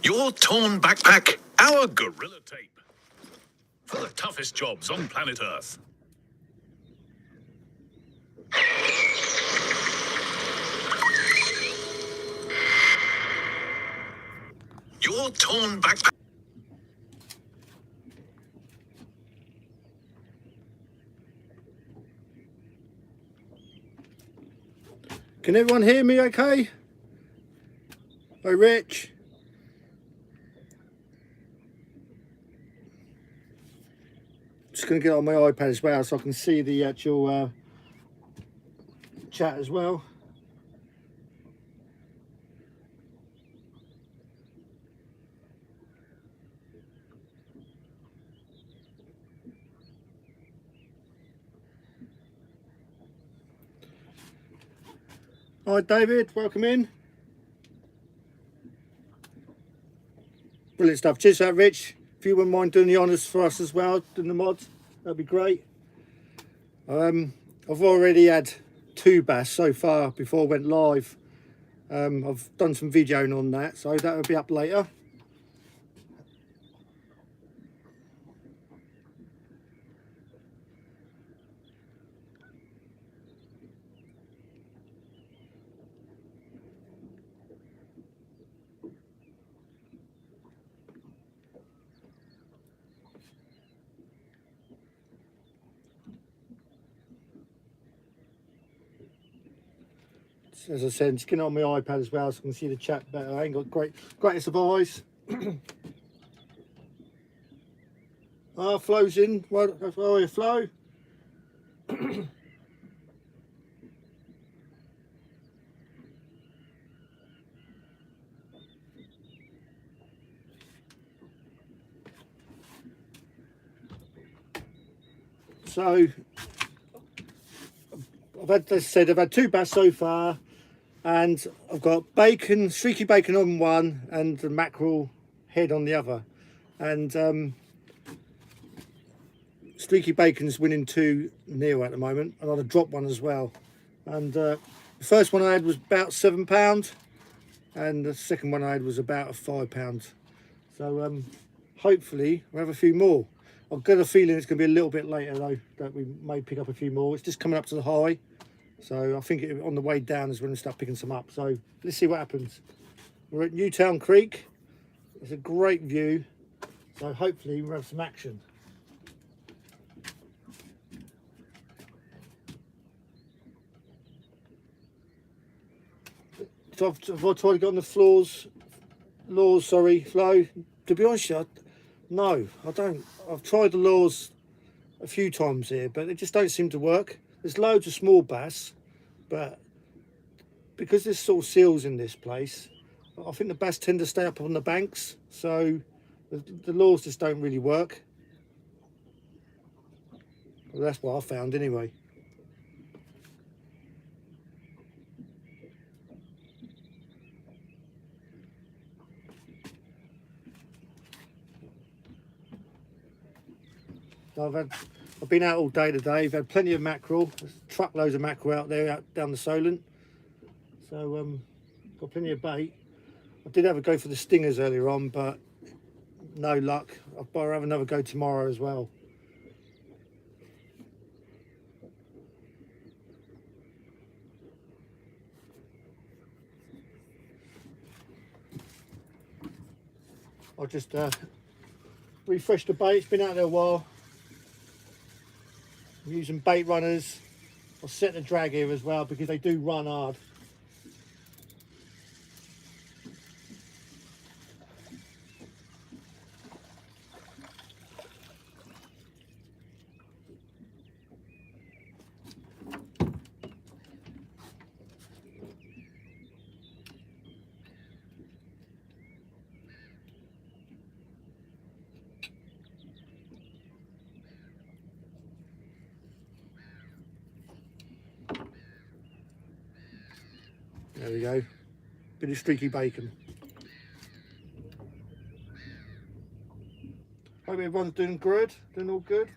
Your torn backpack, our gorilla tape. For the toughest jobs on planet Earth. Your torn backpack. Can everyone hear me okay? Hi Rich. Just going to get on my iPad as well so I can see the actual chat as well. Hi David, welcome in. Brilliant stuff. Cheers for that, Rich. If you wouldn't mind doing the honours for us as well, doing the mods, that'd be great. I've already had 2 bass so far before I went live. I've done some videoing on that, so that will be up later. As I said, just getting on my iPad as well so I can see the chat better. I ain't got greatest of eyes. Flo's in. Well, how are you, Flo? So, as I said, I've had 2 bass so far. And I've got bacon, streaky bacon on one and the mackerel head on the other. And streaky bacon's winning 2-0 at the moment. And I'd dropped one as well. And the first one I had was about £7. And the second one I had was about £5. So hopefully we'll have a few more. I've got a feeling it's going to be a little bit later though, that we may pick up a few more. It's just coming up to the high. So I think on the way down is when we start picking some up. So let's see what happens. We're at Newtown Creek. It's a great view. So hopefully we'll have some action. So have I tried to get on the Flow? To be honest, no, I don't. I've tried the laws a few times here, but they just don't seem to work. There's loads of small bass, but because there's sort of seals in this place, I think the bass tend to stay up on the banks, so the lures just don't really work. Well, that's what I found anyway. So I've been out all day today. I've had plenty of mackerel. There's truckloads of mackerel out there, out down the Solent. So got plenty of bait. I did have a go for the stingers earlier on, but no luck. I'll probably have another go tomorrow as well. I'll just refresh the bait. It's been out there a while. I'm using bait runners. I'll set the drag here as well because they do run hard. There we go, bit of streaky bacon. Hope everyone's doing good, doing all good.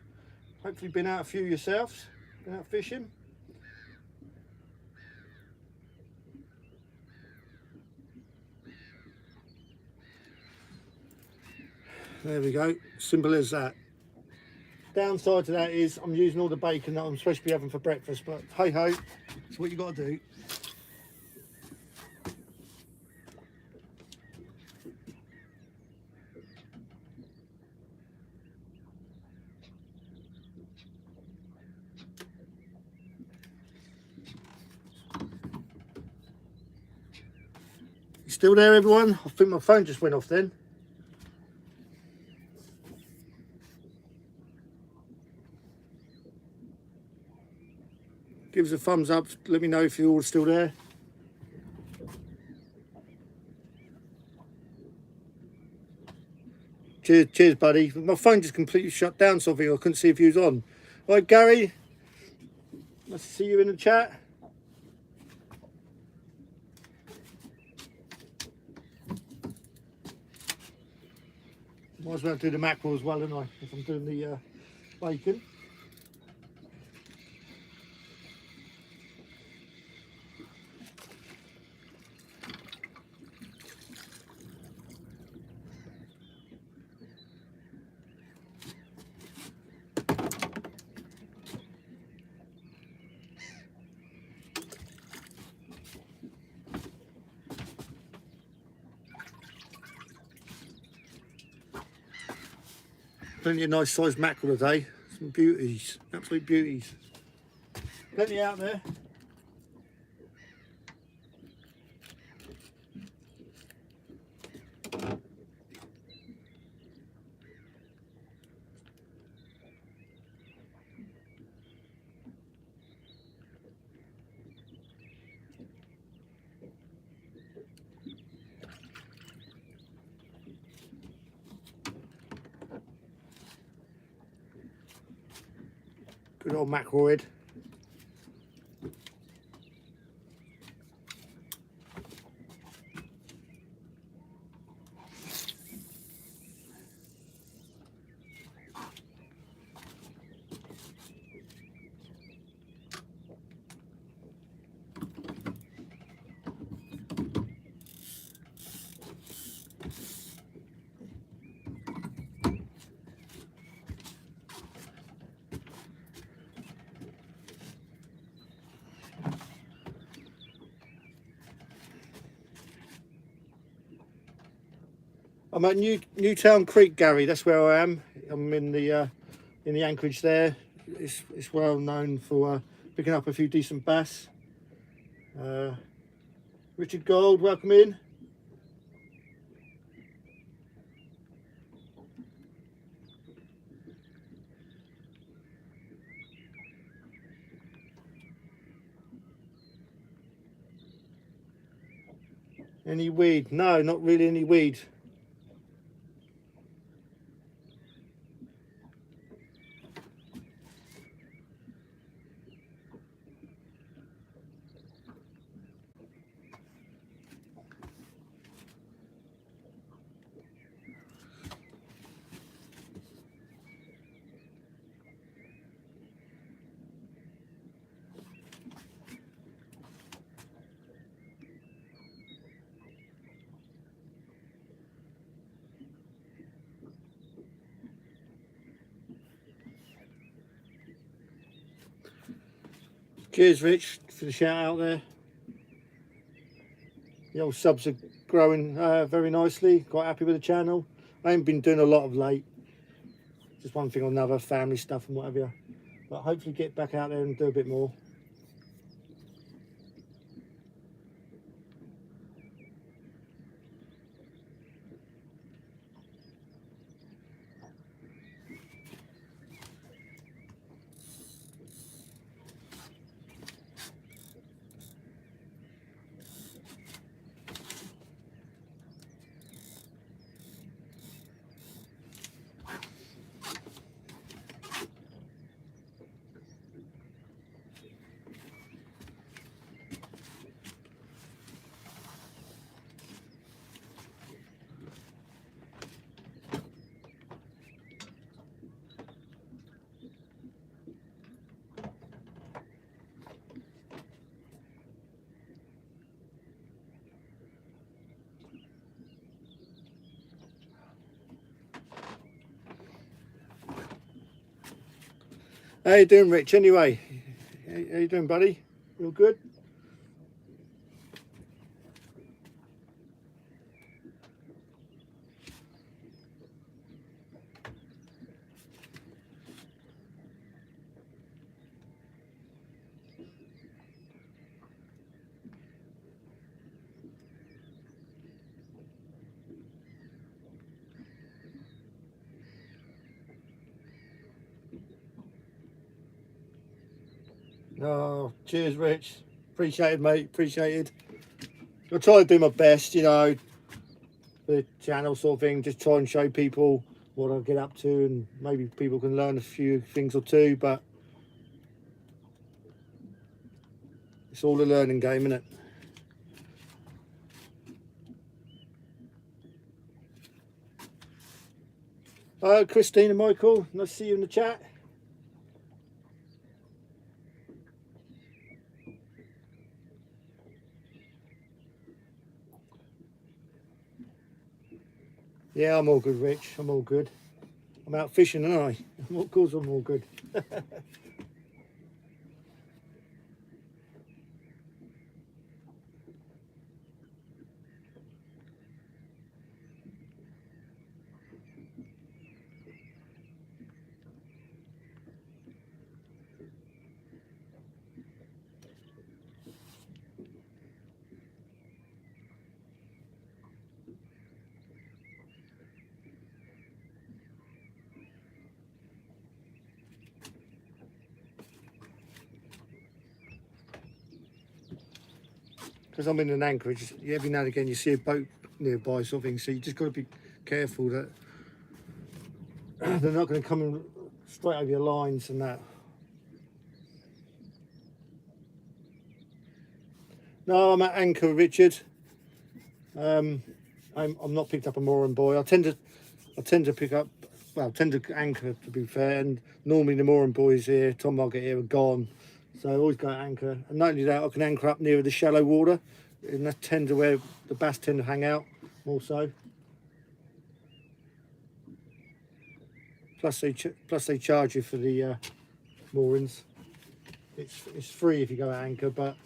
Hopefully been out a few yourselves, been out fishing. There we go, simple as that. Downside to that is I'm using all the bacon that I'm supposed to be having for breakfast, but hey ho, it's what you got to do. You still there, everyone? I think my phone just went off then. Give us a thumbs up, let me know if you're all still there. Cheers, buddy. My phone just completely shut down, so I couldn't see if you was on. All right, Gary, nice to see you in the chat. Might as well do the mackerel as well, don't I? If I'm doing the bacon. Plenty of nice sized mackerel today. Some beauties, absolute beauties. Plenty out there. Good old mackerel head. I'm at Newtown Creek, Gary. That's where I am. I'm in the anchorage there. It's well known for picking up a few decent bass. Richard Gold, welcome in. Any weed? No, not really any weed. Cheers, Rich, for the shout out there. The old subs are growing very nicely. Quite happy with the channel. I ain't been doing a lot of late. Just one thing or another, family stuff and whatever. But hopefully get back out there and do a bit more. How you doing, Rich? Anyway, how you doing, buddy? You all good? Oh, cheers, Rich. Appreciated, mate. Appreciated. I'll try to do my best, you know, the channel sort of thing. Just try and show people what I get up to, and maybe people can learn a few things or two. But it's all a learning game, isn't it? Christine and Michael, nice to see you in the chat. Yeah, I'm all good, Rich. I'm all good. I'm out fishing, aren't I? Of course I'm all good. Because I'm in an anchorage, every now and again you see a boat nearby sort of thing, so you just got to be careful that they're not going to come in straight over your lines and that. No, I'm at anchor, Richard. I'm not picked up a mooring buoy. I tend to pick up, well, tend to anchor, to be fair, and normally the mooring buoys here, Tom Market here, are gone, so I always go at anchor. And not only that, I can anchor up nearer the shallow water, and that tends to where the bass tend to hang out more so. Plus they charge you for the moorings. It's free if you go at anchor, but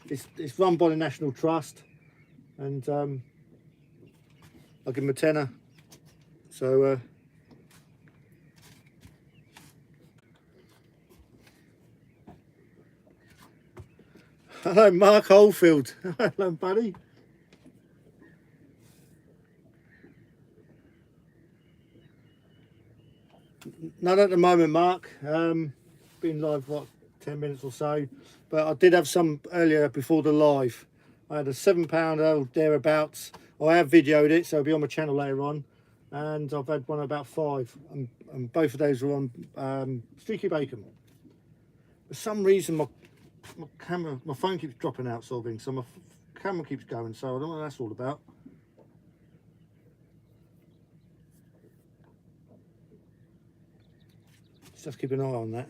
it's run by the National Trust, and I'll give them a tenner. So hello, Mark Oldfield. Hello, buddy. None at the moment, Mark. Been live, what, 10 minutes or so. But I did have some earlier before the live. I had a £7 thereabouts. I have videoed it, so it'll be on my channel later on. And I've had one about 5. And both of those were on streaky bacon. For some reason, my phone keeps dropping out, sort of thing. So my camera keeps going. So I don't know what that's all about. Just have to keep an eye on that.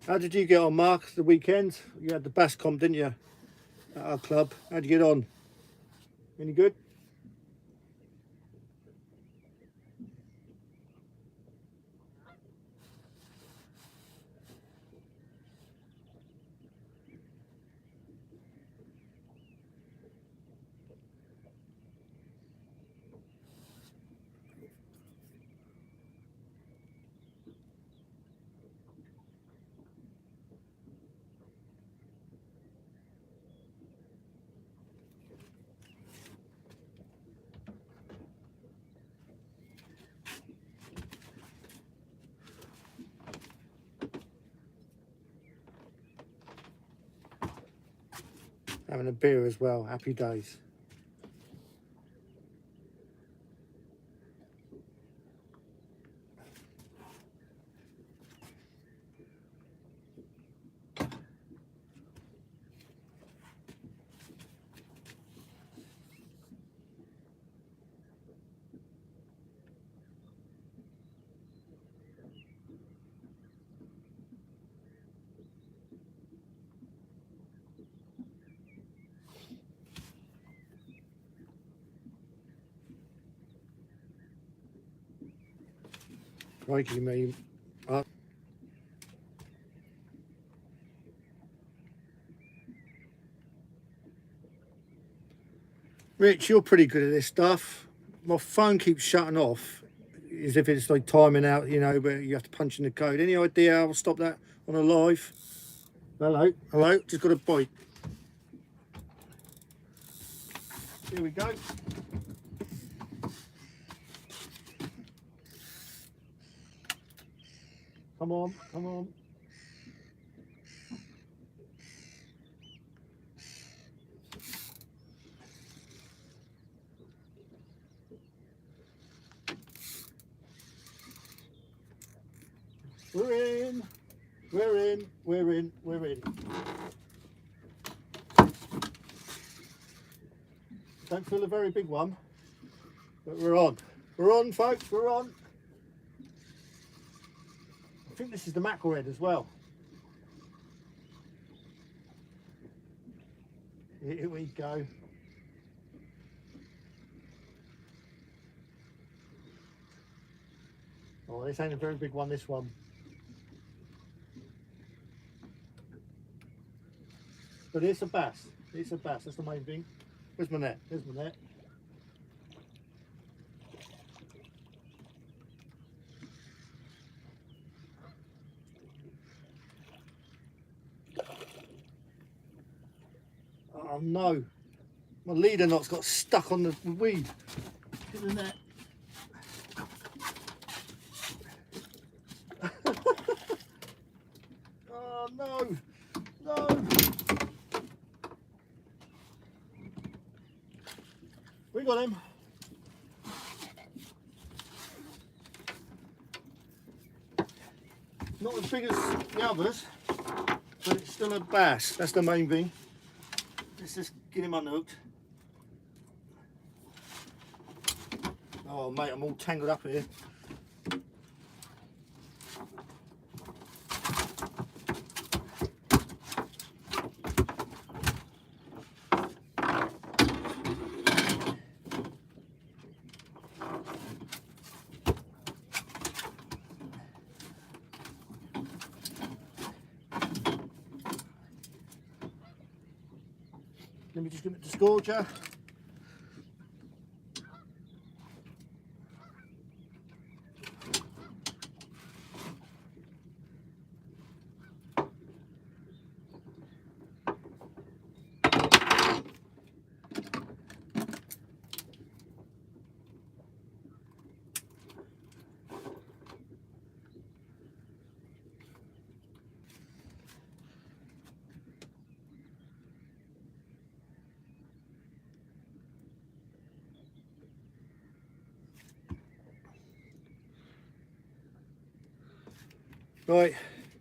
How did you get on, Mark, the weekend? You had the bass comp, didn't you, at our club? How'd you get on? Any good? having a beer as well. Happy days. Crikey me. Rich, you're pretty good at this stuff. My phone keeps shutting off as if it's like timing out, you know, but you have to punch in the code. Any idea how I'll stop that on a live? Hello, hello, just got a bite. Here we go. Come on, come on. We're in, we're in, we're in, we're in. Don't feel a very big one, but we're on. We're on, folks, we're on. I think this is the mackerel head as well. Here we go. Oh, this ain't a very big one, this one. But it's a bass. It's a bass, that's the main thing. Where's my net? There's my net. Oh no. My leader knot's got stuck on the weed. Get the net. Oh no. No. We got him. Not as big as the others, but it's still a bass. That's the main thing. Let's just get him unhooked. Oh mate, I'm all tangled up here. Let me just give it to Scorcher. Right,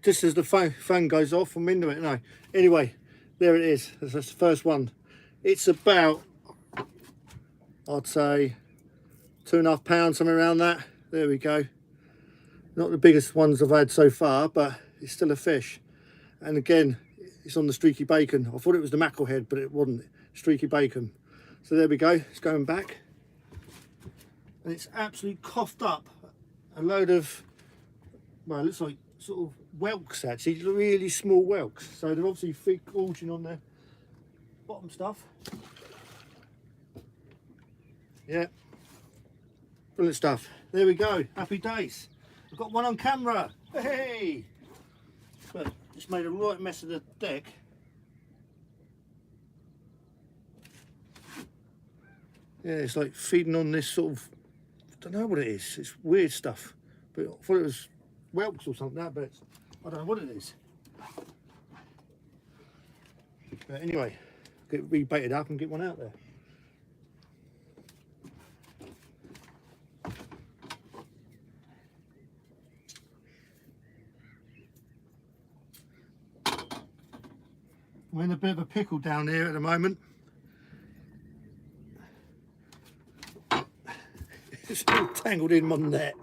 just as the phone goes off, I'm into it now. Anyway, there it is. That's the first one. It's about, I'd say, 2.5 pounds, something around that. There we go. Not the biggest ones I've had so far, but it's still a fish. And again, it's on the streaky bacon. I thought it was the mackerel head, but it wasn't. Streaky bacon. So there we go. It's going back. And it's absolutely coughed up a load of, well, it looks like sort of whelks actually, really small whelks. So they're obviously feed gorging on the bottom stuff. Yeah, brilliant stuff. There we go, happy days. I've got one on camera, hey! But just made a right mess of the deck. Yeah, it's like feeding on this sort of, I don't know what it is, it's weird stuff. But I thought it was whelks or something like that, but I don't know what it is. But anyway, get rebaited up and get one out there. We're in a bit of a pickle down here at the moment. It's all tangled in my net.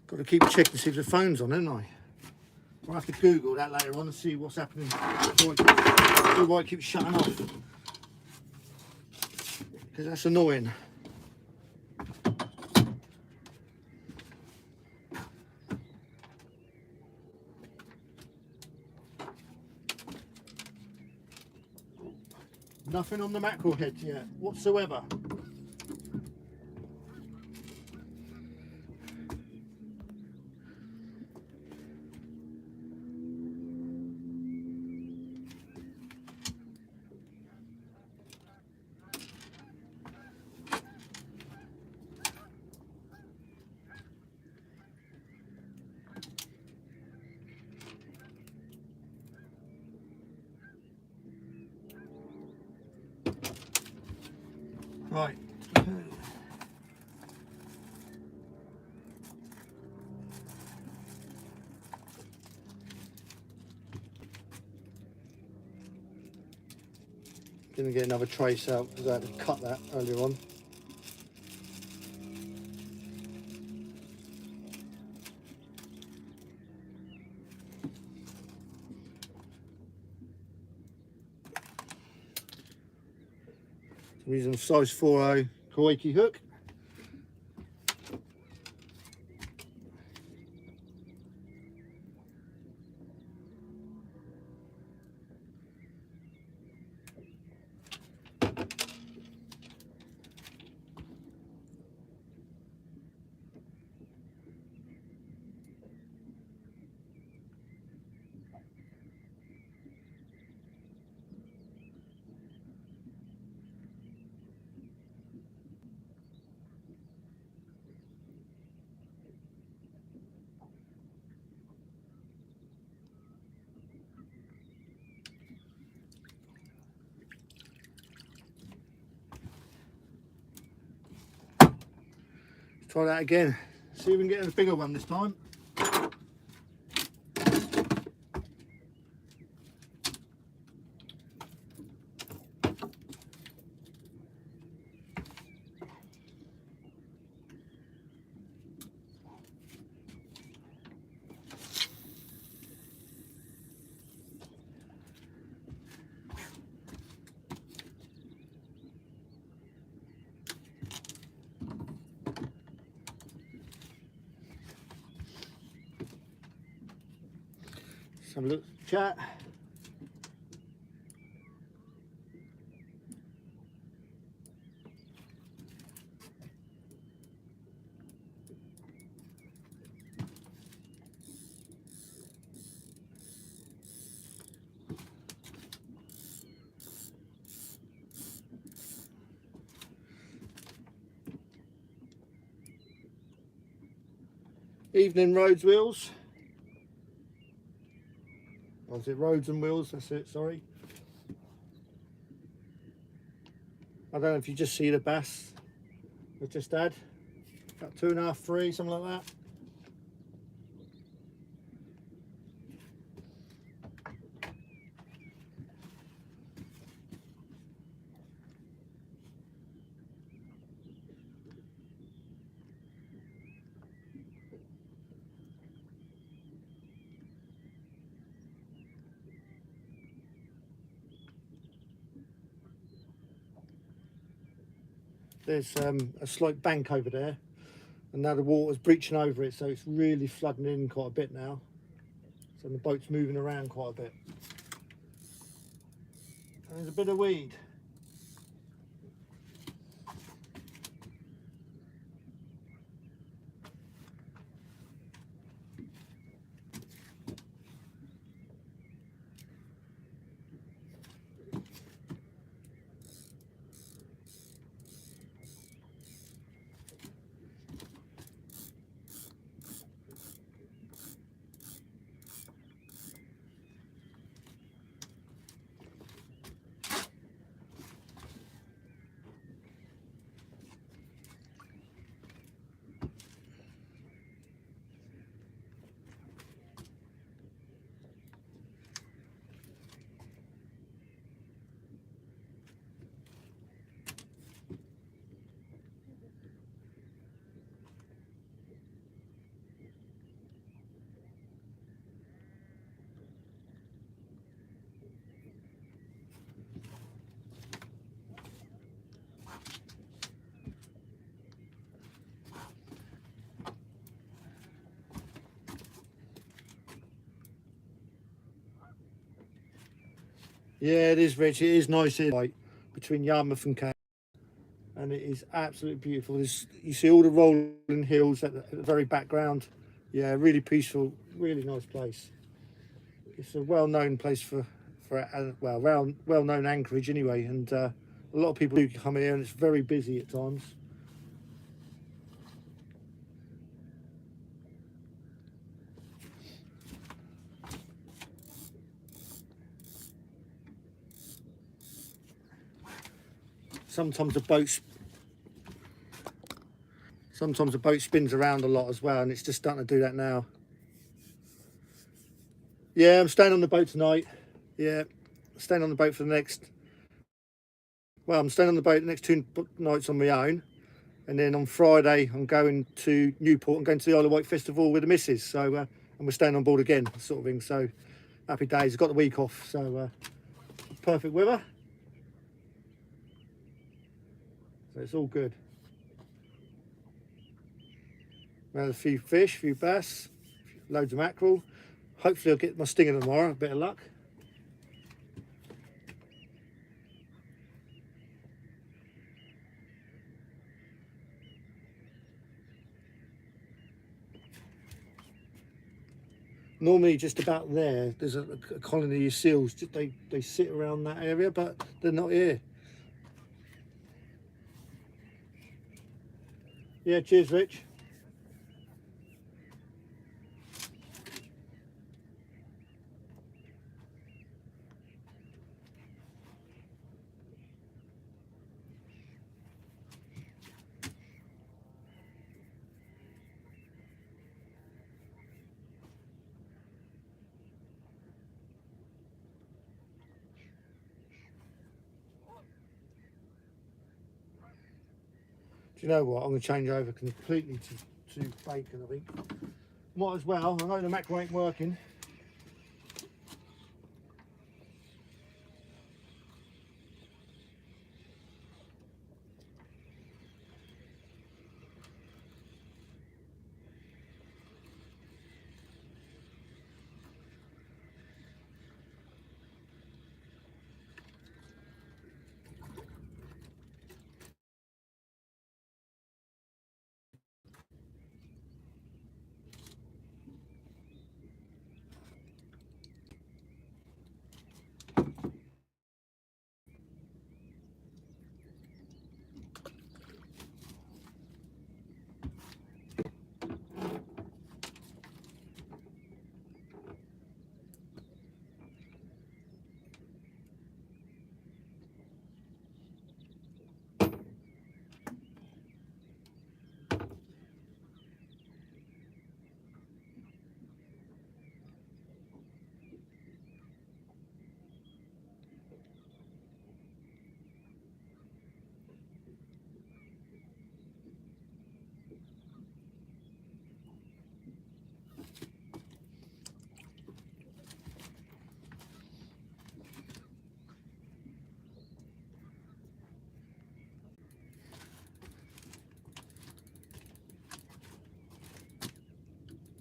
Got to keep checking to see if the phone's on, haven't I? I'll have to Google that later on and see what's happening. Why it keeps shutting off. Because that's annoying. Nothing on the mackerel heads yet, whatsoever. Right. Gonna get another trace out because I had to cut that earlier on. I'm using a size 4/0 Shaky hook. Try that again. See if we can get a bigger one this time. Let's have a look, chat. Evening Roads Wheels. Or is it Roads and Wheels? That's it, sorry. I don't know if you just see the bass I just had. About 2.5, 3, something like that. There's a slight bank over there, and now the water's breaching over it, so it's really flooding in quite a bit now. So the boat's moving around quite a bit. And there's a bit of weed. Yeah, it is, Rich. It is nice here, like between Yarmouth and Kent, and it is absolutely beautiful. You see all the rolling hills at the very background. Yeah, really peaceful, really nice place. It's a well-known place for well-known anchorage anyway, and a lot of people do come here, and it's very busy at times. Sometimes the boat spins around a lot as well, and it's just starting to do that now. Yeah, I'm staying on the boat tonight. Yeah, staying on the boat for the next. Well, I'm staying on the boat the next 2 nights on my own, and then on Friday I'm going to Newport and going to the Isle of Wight Festival with the missus. So, and we're staying on board again, sort of thing. So, happy days. I've got the week off, so perfect weather. So it's all good. We had a few fish, a few bass, loads of mackerel. Hopefully I'll get my stinger tomorrow, a bit of luck. Normally just about there's a colony of seals. They sit around that area, but they're not here. Yeah, cheers, Rich. Do you know what? I'm going to change over completely to bacon, I think. Might as well. I know the mackerel ain't working.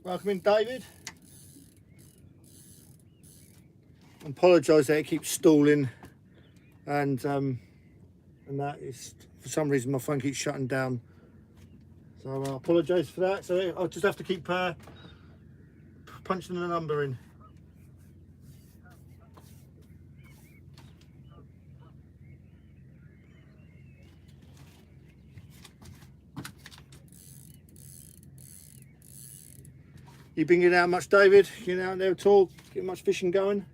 Welcome in, David. I apologise that it keeps stalling. and that is, for some reason my phone keeps shutting down, so I apologise for that. So I'll just have to keep punching the number in. You been getting out much, David? Getting out there at all? Getting much fishing going?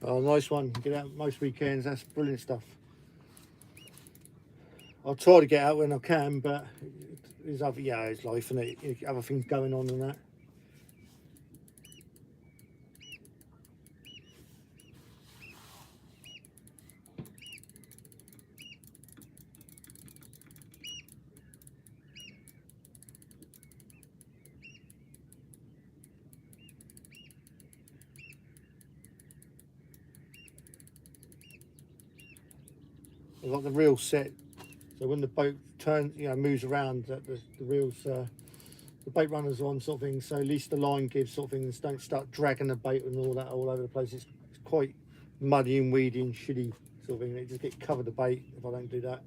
Oh, nice one. Get out most weekends. That's brilliant stuff. I'll try to get out when I can, but there's other, yeah, it's life, and it? Other things going on and that. I've got the reel set, so when the boat turns, moves around, the reels, the bait runners on, sort of thing. So at least the line gives, sort of things. Don't start dragging the bait and all that all over the place. It's quite muddy and weedy and shitty, sort of thing. It just get covered the bait if I don't do that.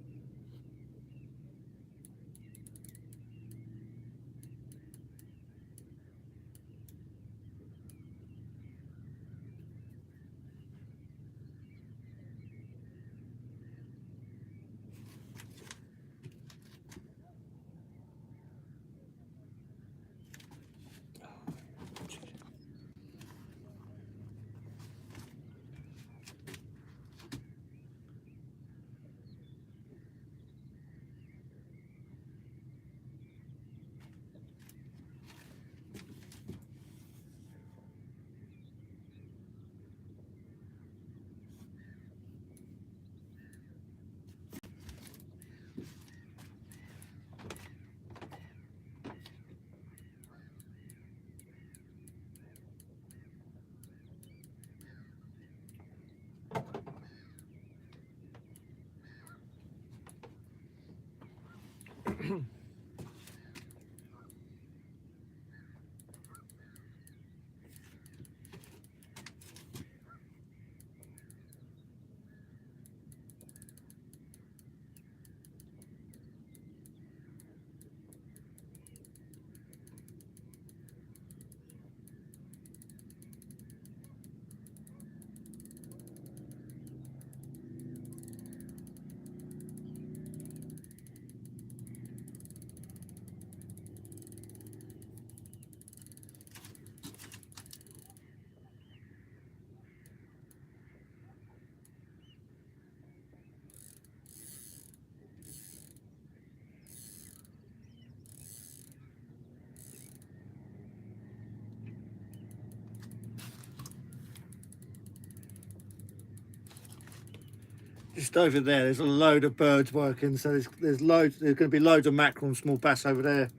Just over there, there's a load of birds working. So there's loads. There's going to be loads of mackerel and small bass over there.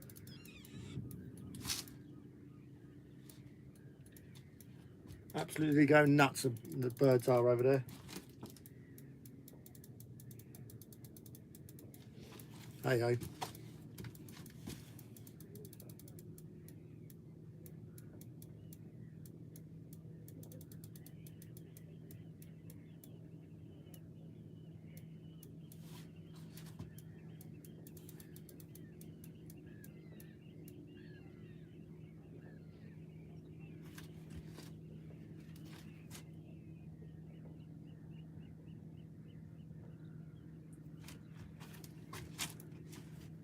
Absolutely going nuts. The birds are over there. Hey ho.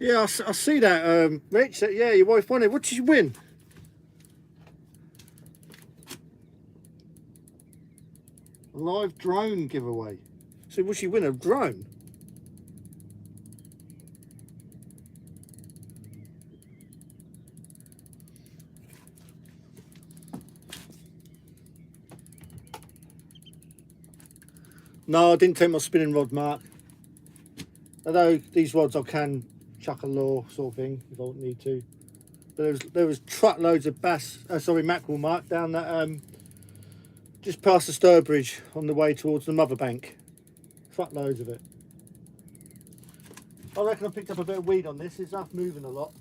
Yeah, I see that, Rich. That, yeah, your wife won it. What did you win? A live drone giveaway. So what she win? A drone? No, I didn't take my spinning rod, Mark. Although these rods I can chuck a lure sort of thing if I need to. But there was truckloads of mackerel, Mark, down that just past the Sturbridge on the way towards the Mother Bank. Truckloads of it. I reckon I picked up a bit of weed on this. It's up moving a lot.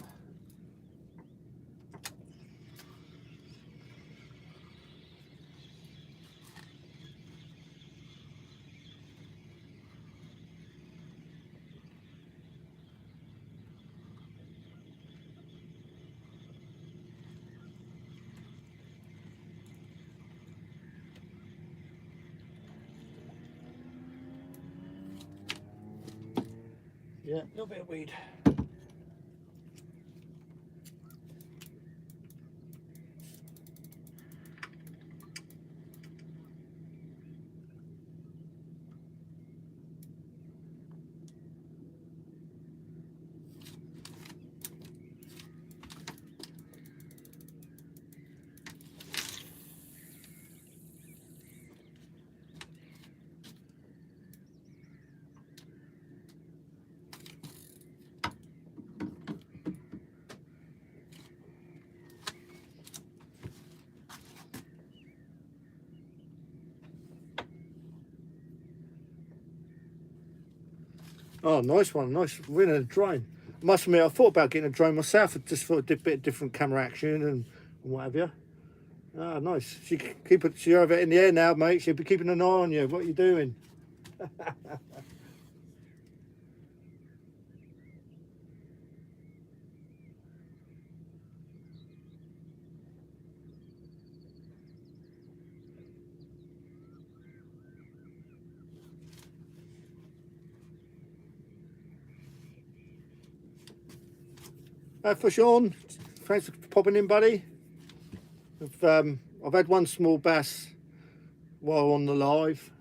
Yeah, a little bit of weed. Oh, nice one. Nice winning a drone. I must admit, I thought about getting a drone myself. I just thought a bit of different camera action and what have you. Ah, nice. She's over in the air now, mate. She'll be keeping an eye on you. What are you doing? For Sean, thanks for popping in, buddy. I've had one small bass while on the live.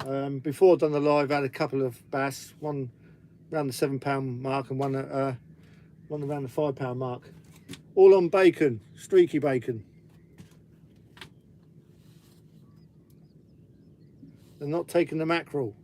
Before I'd done the live, I had a couple of bass, one around the £7 mark and one around the £5 mark. All on bacon, streaky bacon. They're not taking the mackerel.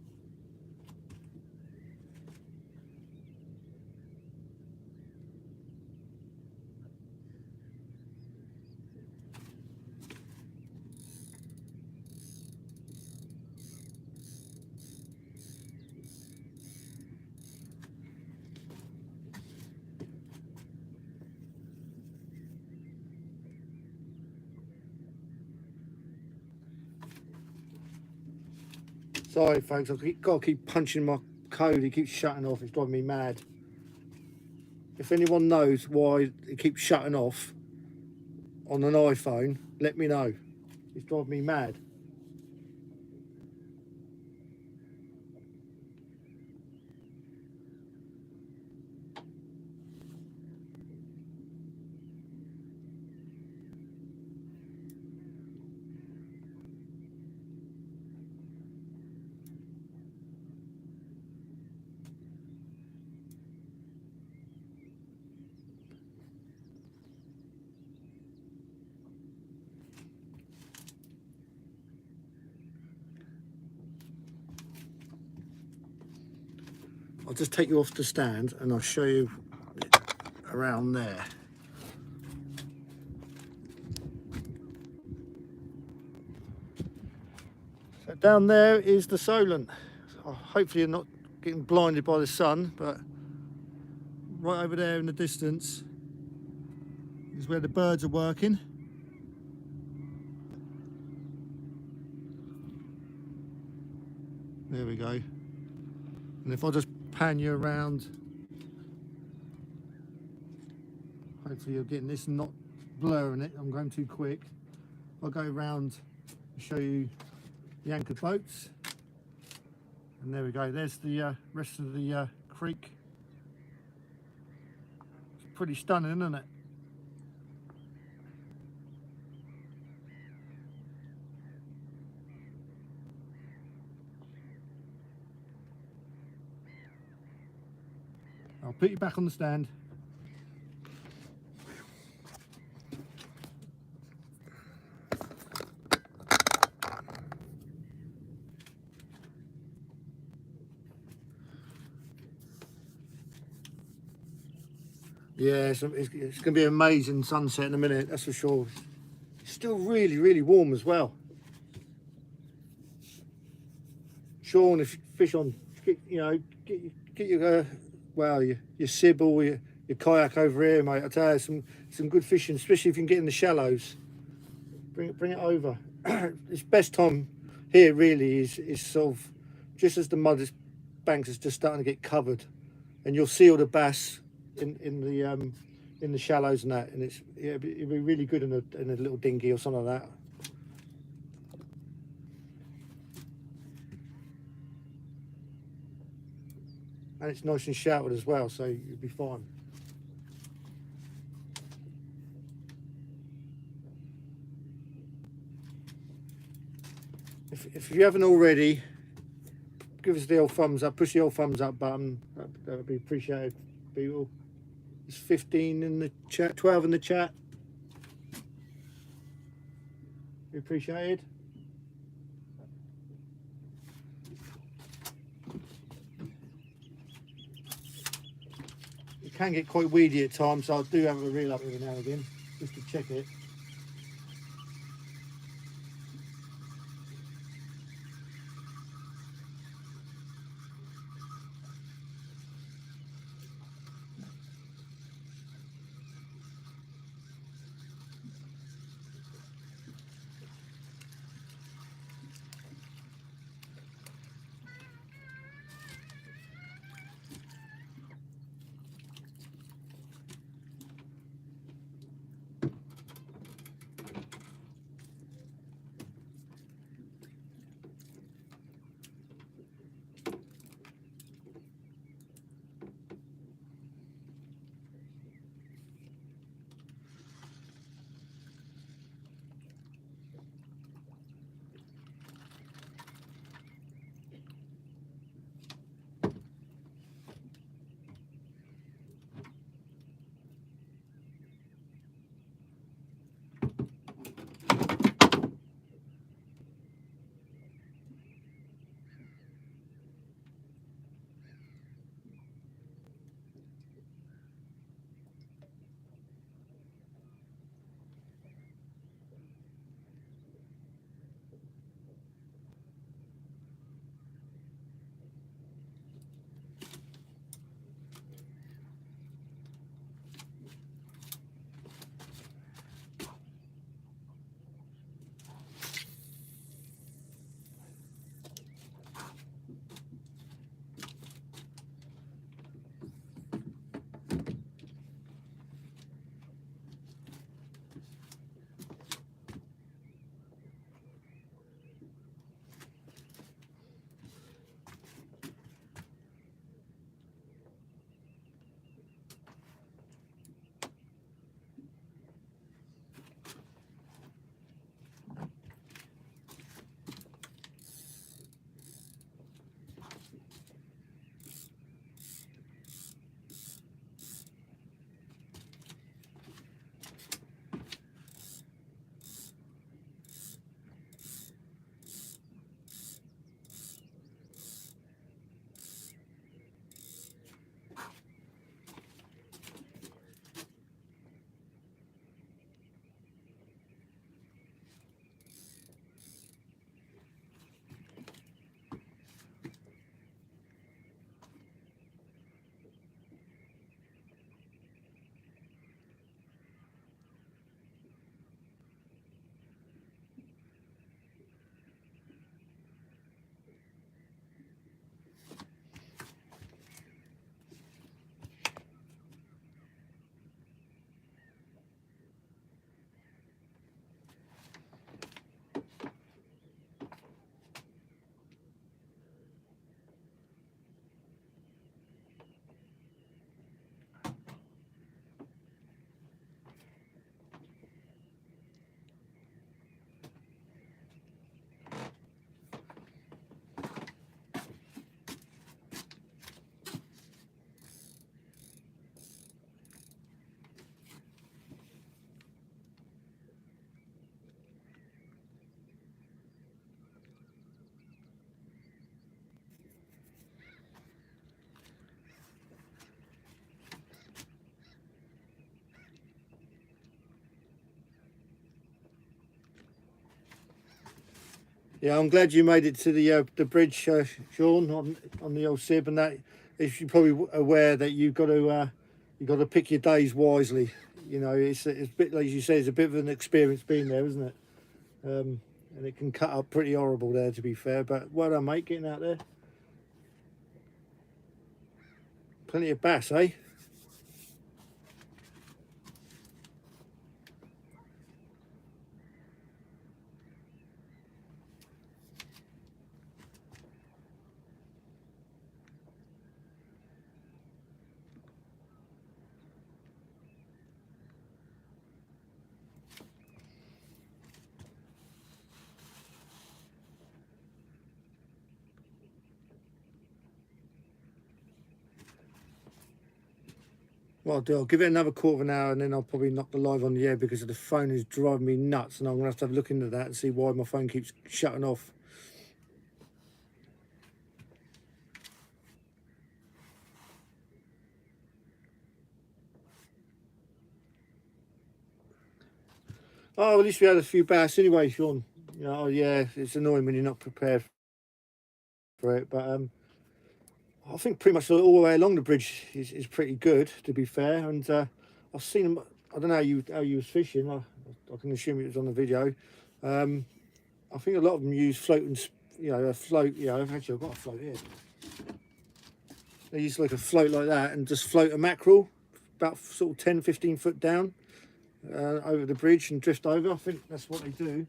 Sorry, folks, I've got to keep punching my code. It keeps shutting off. It's driving me mad. If anyone knows why it keeps shutting off on an iPhone, let me know. It's driving me mad. I'll just take you off the stand and I'll show you around there. So down there is the Solent. Hopefully you're not getting blinded by the sun, but right over there in the distance is where the birds are working. There we go. And if I just pan you around, hopefully you're getting this and not blurring it. I'm going too quick. I'll go around and show you the anchored boats. And there we go. There's the rest of the creek. pretty stunning, isn't it? I'll put you back on the stand. Yeah, it's going to be an amazing sunset in a minute, that's for sure. It's still really, really warm as well. Sean, if you fish on, you know, get your well, your sibble, your kayak over here, mate. I tell you, some good fishing, especially if you can get in the shallows. Bring it over. It's best time here really is sort of just as the mud banks is just starting to get covered, and you'll see all the bass in the shallows and that, and it'd be really good in a little dinghy or something like that. And it's nice and sheltered as well, so you'll be fine. If you haven't already, give us the old thumbs up, push the old thumbs up button, that would be appreciated, people. It's 15 in the chat, 12 in the chat. Be appreciated. It can get quite weedy at times, so I do have a reel up every now and again, just to check it. Yeah, I'm glad you made it to the bridge, Sean, on the old Sib, and that if you're probably aware that you've got to pick your days wisely. You know, it's a bit like you say, it's a bit of an experience being there, isn't it? And it can cut up pretty horrible there, to be fair. But well done, mate, getting out there. Plenty of bass, eh? Well, I'll give it another quarter of an hour, and then I'll probably knock the live on the air because the phone is driving me nuts, and I'm gonna have to have a look into that and see why my phone keeps shutting off. Oh, well, at least we had a few bass anyway, Sean. You know, oh, yeah, it's annoying when you're not prepared for it, but I think pretty much all the way along the bridge is pretty good, to be fair. And I've seen them. I don't know how you was fishing. I can assume it was on the video. I think a lot of them use floating, you know, a float. You know, actually I've got a float here. They use like a float like that and just float a mackerel about sort of 10, 15 foot down over the bridge and drift over. I think that's what they do.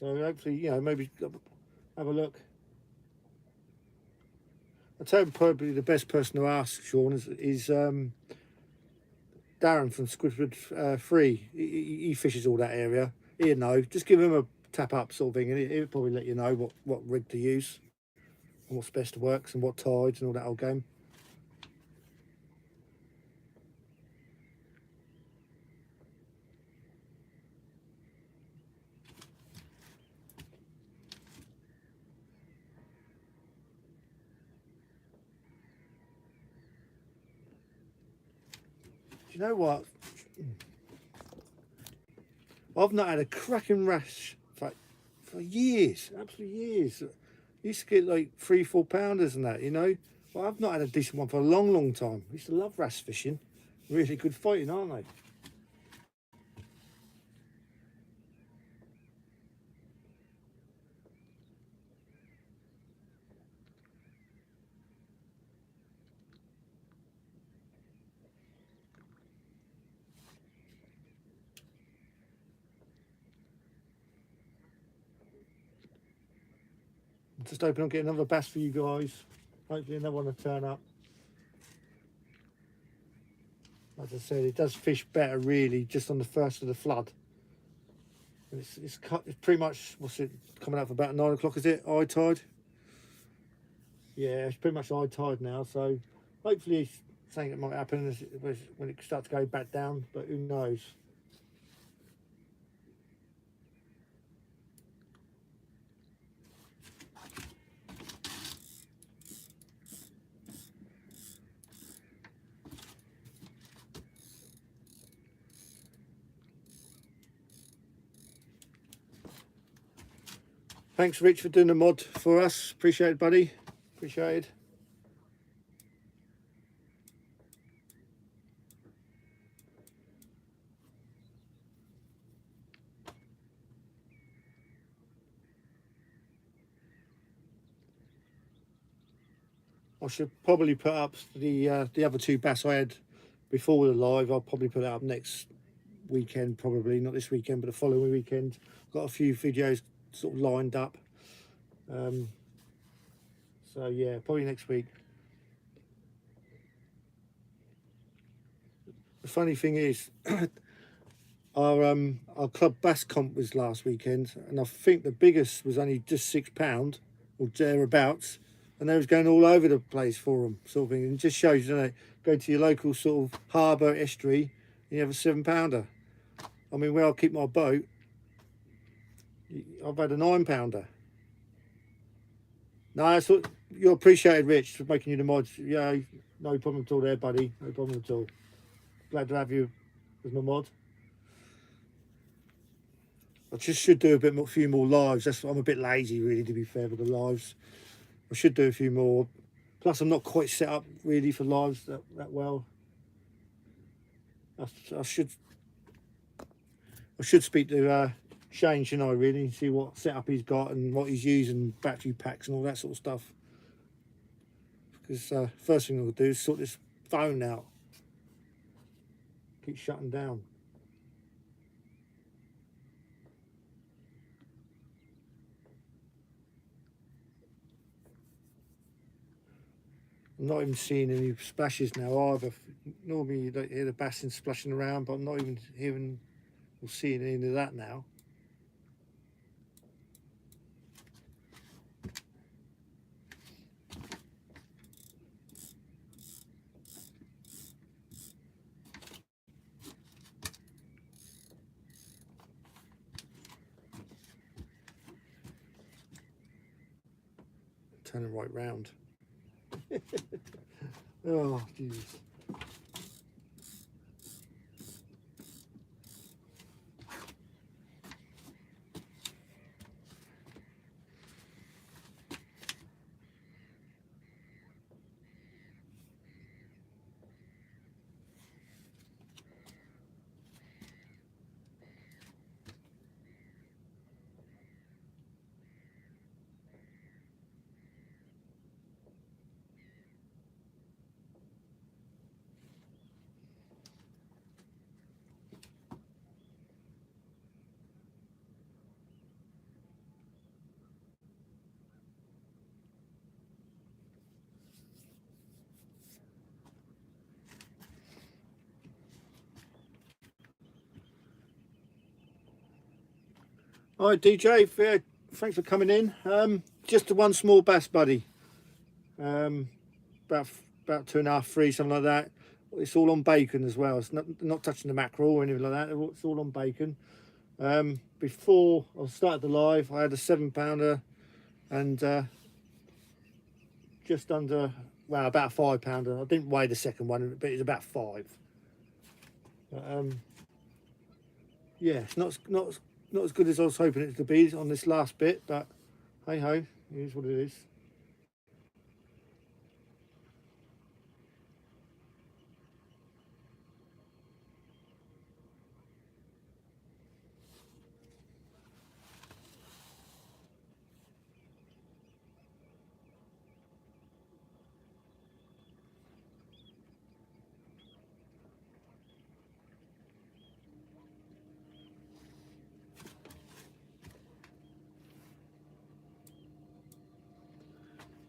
So hopefully, you know, maybe have a look. I'd say probably the best person to ask, Sean, is Darren from Squidward Free. He fishes all that area. He'd know. Just give him a tap up sort of thing, and he'll probably let you know what rig to use and what's best works and what tides and all that old game. Do you know what? I've not had a cracking rash for years, absolute years. Used to get like 3-4 pounders and that, you know. Well, I've not had a decent one for a long, long time. I used to love wrasse fishing. Really good fighting, aren't they? I'm just hoping I'll get another bass for you guys. Hopefully another one will turn up. As I said, it does fish better really just on the first of the flood. It's pretty much, what's it, coming up for about 9 o'clock, is it? High tide? Yeah, it's pretty much high tide now, so hopefully something that might happen when it starts to go back down, but who knows. Thanks, Rich, for doing the mod for us. Appreciate it, buddy. Appreciate it. I should probably put up the other two bass I had before the live. I'll probably put it up next weekend, probably not this weekend, but the following weekend. Got a few videos sort of lined up. So yeah, probably next week. The funny thing is, our club bass comp was last weekend, and I think the biggest was only just £6 or thereabouts, and they was going all over the place for them, sort of thing. And it just shows, you know, go to your local sort of harbour estuary, and you have a £7. I mean, where I keep my boat, I've had a £9. No, that's what you're appreciated, Rich, for making you the mods. Yeah, no problem at all there, buddy. No problem at all. Glad to have you as my mod. I just should do a few more lives. I'm a bit lazy, really, to be fair, with the lives. I should do a few more. Plus, I'm not quite set up really for lives that well. I should speak to Shane, shouldn't I, really, and see what setup he's got and what he's using, battery packs and all that sort of stuff. Because first thing I'll do is sort this phone out. Keep shutting down. I'm not even seeing any splashes now either. Normally you don't hear the bassing splashing around, but I'm not even hearing or seeing any of that now. Turn it right round. Oh, Jesus. All right, DJ, thanks for coming in. Just one small bass, buddy. About 2.5, 3, something like that. It's all on bacon as well. It's not touching the mackerel or anything like that. It's all on bacon. Before I started the live, I had a 7-pounder and just under, well, about a 5-pounder. I didn't weigh the second one, but it's about 5. Yeah, it's not as good as I was hoping it to be on this last bit, but hey ho, it is what it is.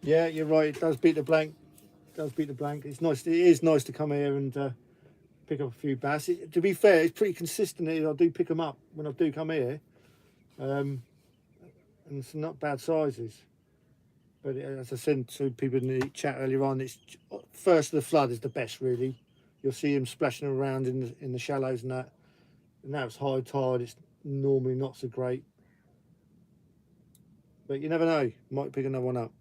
Yeah, you're right. It does beat the blank. It does beat the blank. It's nice. It is nice to come here and pick up a few bass. To be fair, it's pretty consistent. I do pick them up when I do come here, and it's not bad sizes. But as I said to people in the chat earlier on, it's first of the flood is the best, really. You'll see them splashing around in the shallows and that. And now it's high tide. It's normally not so great, but you never know. Might pick another one up.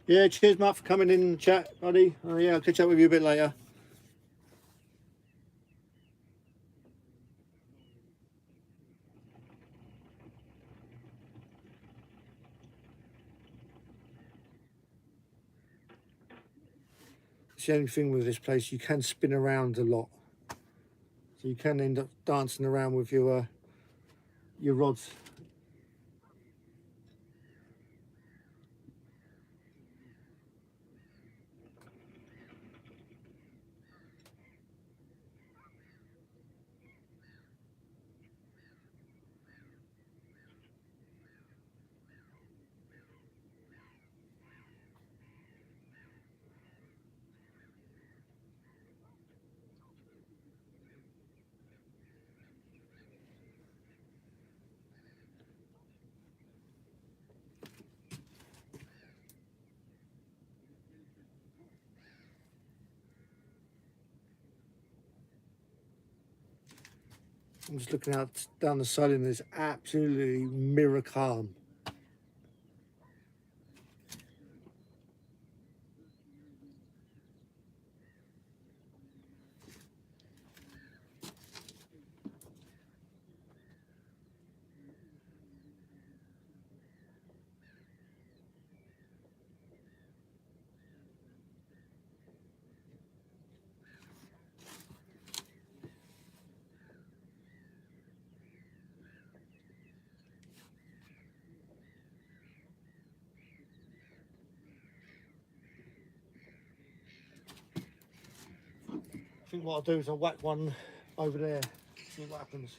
Yeah, cheers, Matt, for coming in the chat, buddy. Oh, yeah, I'll catch up with you a bit later. It's the only thing with this place, you can spin around a lot. So you can end up dancing around with your rods. I'm just looking out down the side and there's absolutely mirror calm. I think what I'll do is I'll whack one over there, see what happens.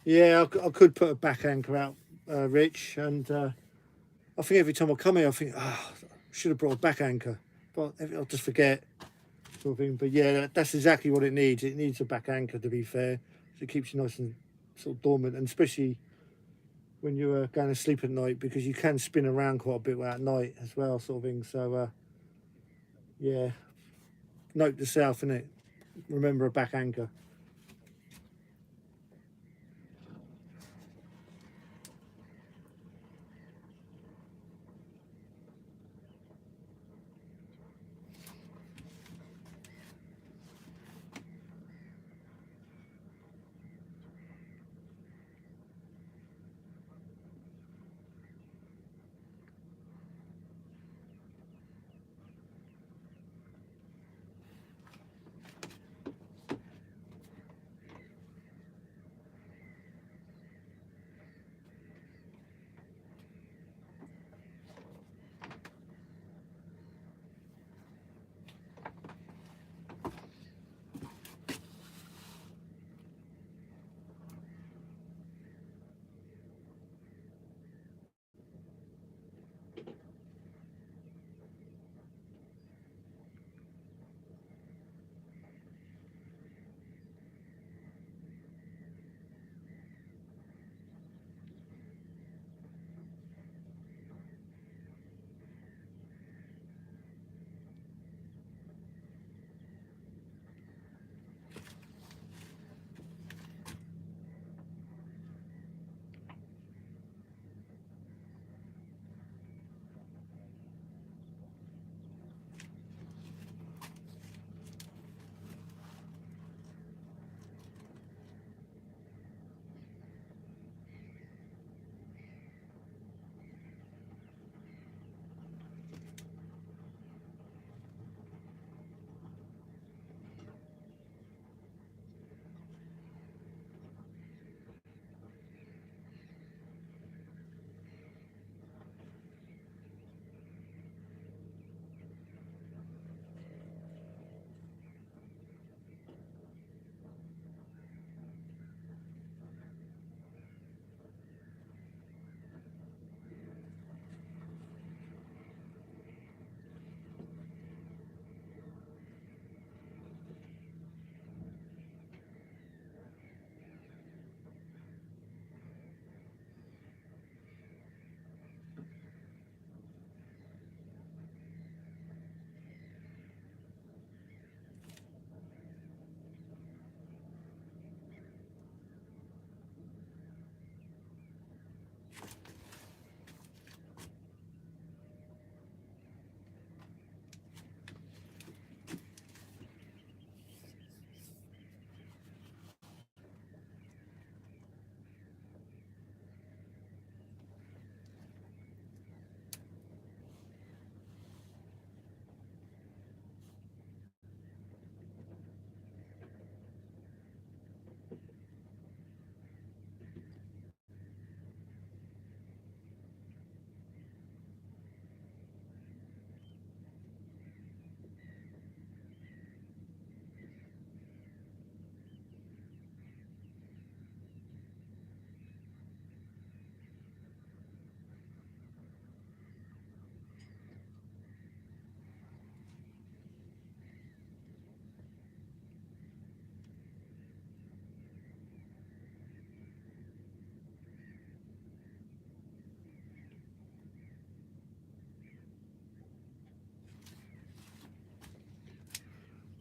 Yeah, I could put a back anchor out, Rich, and I think every time I come here, I think, I should have brought a back anchor, but I'll just forget, sort of thing. But yeah, that's exactly what it needs. It needs a back anchor, to be fair, so it keeps you nice and sort of dormant, and especially when you're going to sleep at night, because you can spin around quite a bit at night as well, sort of thing. So yeah, note to self, innit? Remember a back anchor.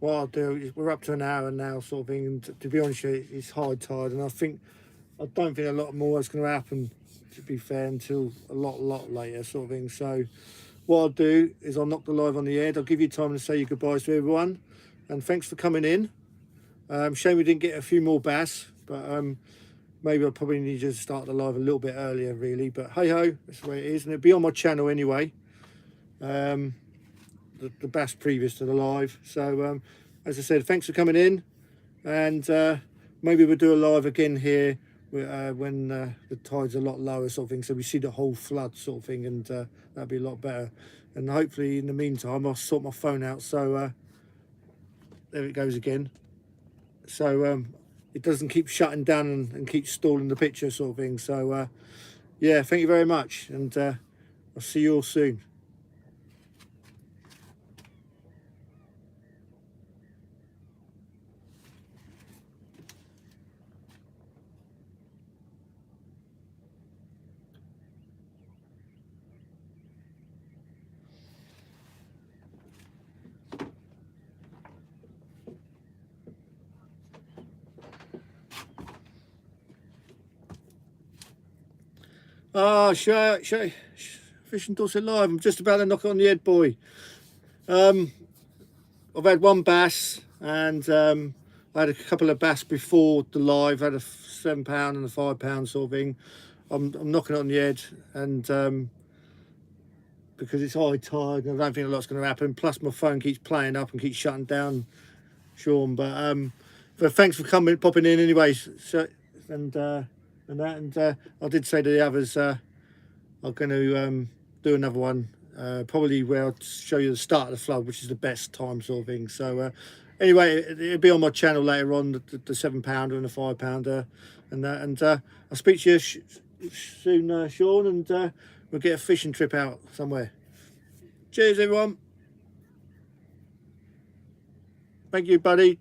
what I'll do is we're up to an hour now, sort of thing. And to be honest, it's high tide, and I don't think a lot more is going to happen, to be fair, until a lot later, sort of thing. So what I'll do is I'll knock the live on the head. I'll give you time to say your goodbyes to everyone, and thanks for coming in. Shame we didn't get a few more bass, but maybe I'll probably need to start the live a little bit earlier, really. But hey ho, that's the way it is, and it'll be on my channel anyway. The bass previous to the live. So as I said, thanks for coming in, and maybe we'll do a live again here when the tide's a lot lower, sort of thing, so we see the whole flood, sort of thing, and that'll be a lot better. And hopefully in the meantime I'll sort my phone out, so there it goes again, so it doesn't keep shutting down and keep stalling the picture, sort of thing. So yeah, thank you very much, and I'll see you all soon. Ah, Shay, Fishing Dorset Live. I'm just about to knock it on the head, boy. I've had one bass, and I had a couple of bass before the live. I had a £7 and a £5 sort of thing. I'm knocking it on the head, and because it's high tide, and I don't think a lot's going to happen. Plus, my phone keeps playing up and keeps shutting down, Sean. But thanks for popping in, anyways. So, and I did say to the others, I'm going to do another one, probably where I'll show you the start of the flood, which is the best time, sort of thing. So anyway, it'll be on my channel later on, the £7 and the £5, and I'll speak to you soon, Sean, and we'll get a fishing trip out somewhere. Cheers, everyone. Thank you, buddy.